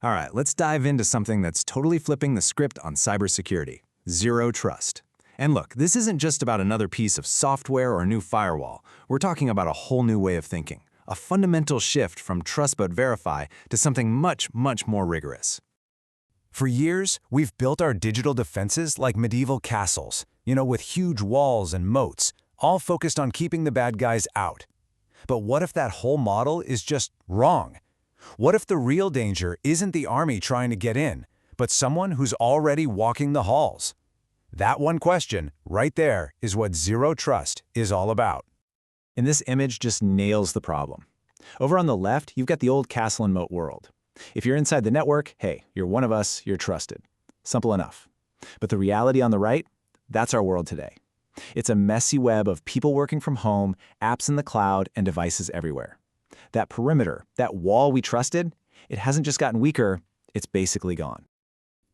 All right, let's dive into something that's totally flipping the script on cybersecurity: Zero Trust. And look, this isn't just about another piece of software or a new firewall. We're talking about a whole new way of thinking, a fundamental shift from trust but verify to something much, much more rigorous. For years, we've built our digital defenses like medieval castles, with huge walls and moats, all focused on keeping the bad guys out. But what if that whole model is just wrong? What if the real danger isn't the army trying to get in, but someone who's already walking the halls? That one question, right there, is what Zero Trust is all about. And this image just nails the problem. Over on the left, you've got the old castle and moat world. If you're inside the network, hey, you're one of us, you're trusted. Simple enough. But the reality on the right, that's our world today. It's a messy web of people working from home, apps in the cloud, and devices everywhere. That perimeter, that wall we trusted, it hasn't just gotten weaker, it's basically gone.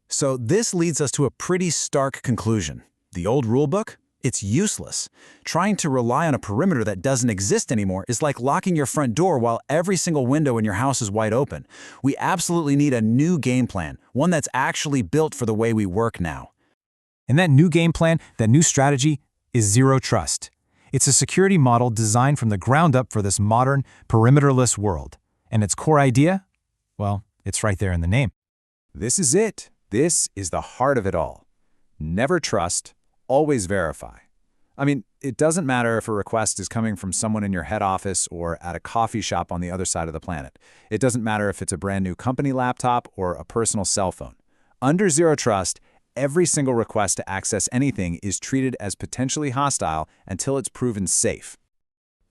So this leads us to a pretty stark conclusion. The old rulebook? It's useless. Trying to rely on a perimeter that doesn't exist anymore is like locking your front door while every single window in your house is wide open. We absolutely need a new game plan, one that's actually built for the way we work now. And that new game plan, that new strategy, is Zero Trust. It's a security model designed from the ground up for this modern, perimeterless world. And its core idea? Well, it's right there in the name. This is it. This is the heart of it all. Never trust, always verify. I mean, it doesn't matter if a request is coming from someone in your head office or at a coffee shop on the other side of the planet. It doesn't matter if it's a brand new company laptop or a personal cell phone. Under Zero Trust, every single request to access anything is treated as potentially hostile until it's proven safe.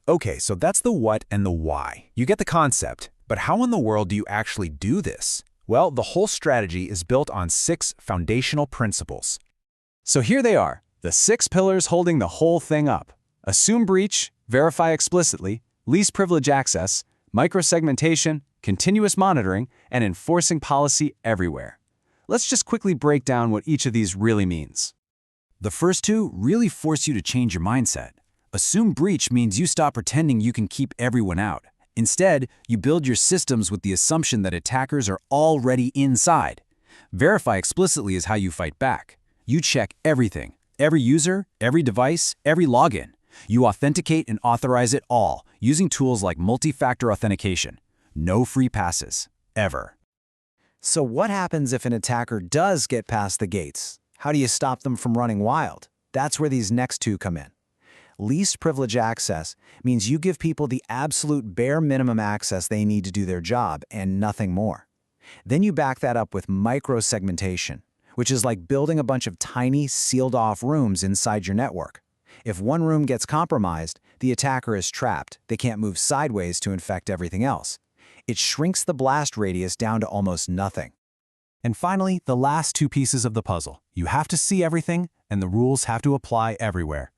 Okay, so that's the what and the why. You get the concept, but how in the world do you actually do this? Well, the whole strategy is built on 6 foundational principles. So here they are, the 6 pillars holding the whole thing up. Assume breach, verify explicitly, least privilege access, microsegmentation, continuous monitoring, and enforcing policy everywhere. Let's just quickly break down what each of these really means. The first 2 really force you to change your mindset. Assume breach means you stop pretending you can keep everyone out. Instead, you build your systems with the assumption that attackers are already inside. Verify explicitly is how you fight back. You check everything, every user, every device, every login. You authenticate and authorize it all using tools like multi-factor authentication. No free passes, ever. So what happens if an attacker does get past the gates? How do you stop them from running wild? That's where these next 2 come in. Least privilege access means you give people the absolute bare minimum access they need to do their job and nothing more. Then you back that up with microsegmentation, which is like building a bunch of tiny, sealed-off rooms inside your network. If one room gets compromised, the attacker is trapped. They can't move sideways to infect everything else. It shrinks the blast radius down to almost nothing. And finally, the last 2 pieces of the puzzle. You have to see everything, and the rules have to apply everywhere.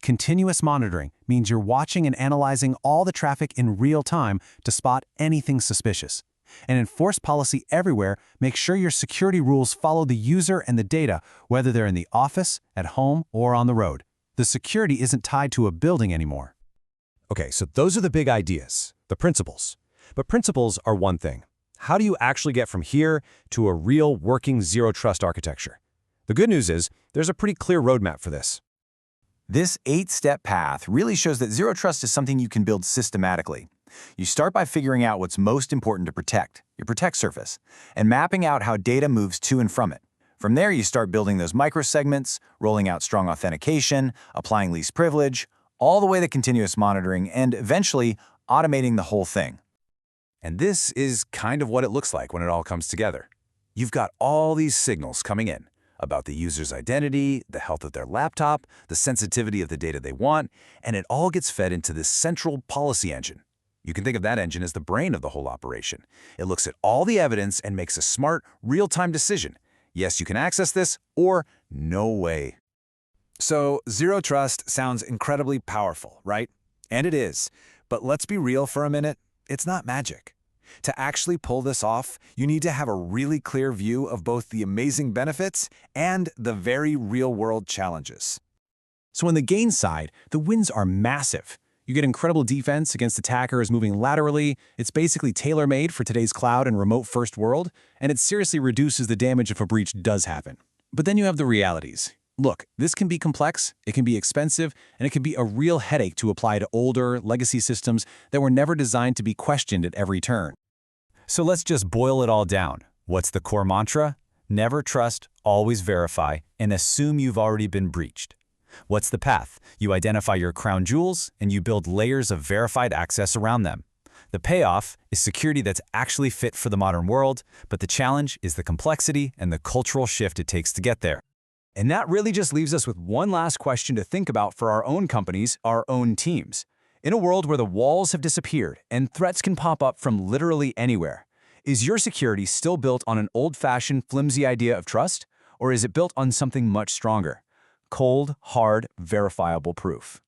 Continuous monitoring means you're watching and analyzing all the traffic in real time to spot anything suspicious. And enforce policy everywhere makes sure your security rules follow the user and the data, whether they're in the office, at home, or on the road. The security isn't tied to a building anymore. Okay, so those are the big ideas, the principles. But principles are one thing. How do you actually get from here to a real working Zero Trust architecture? The good news is there's a pretty clear roadmap for this. This 8-step path really shows that Zero Trust is something you can build systematically. You start by figuring out what's most important to protect, your protect surface, and mapping out how data moves to and from it. From there, you start building those microsegments, rolling out strong authentication, applying least privilege, all the way to continuous monitoring, and eventually automating the whole thing. And this is kind of what it looks like when it all comes together. You've got all these signals coming in about the user's identity, the health of their laptop, the sensitivity of the data they want, and it all gets fed into this central policy engine. You can think of that engine as the brain of the whole operation. It looks at all the evidence and makes a smart, real-time decision. Yes, you can access this, or no way. So, Zero Trust sounds incredibly powerful, right? And it is. But let's be real for a minute. It's not magic. To actually pull this off, you need to have a really clear view of both the amazing benefits and the very real-world challenges. So on the gain side, the wins are massive. You get incredible defense against attackers moving laterally. It's basically tailor-made for today's cloud and remote-first world, and it seriously reduces the damage if a breach does happen. But then you have the realities. Look, this can be complex, it can be expensive, and it can be a real headache to apply to older, legacy systems that were never designed to be questioned at every turn. So let's just boil it all down. What's the core mantra? Never trust, always verify, and assume you've already been breached. What's the path? You identify your crown jewels, and you build layers of verified access around them. The payoff is security that's actually fit for the modern world, but the challenge is the complexity and the cultural shift it takes to get there. And that really just leaves us with one last question to think about for our own companies, our own teams. In a world where the walls have disappeared and threats can pop up from literally anywhere, is your security still built on an old-fashioned, flimsy idea of trust, or is it built on something much stronger? Cold, hard, verifiable proof.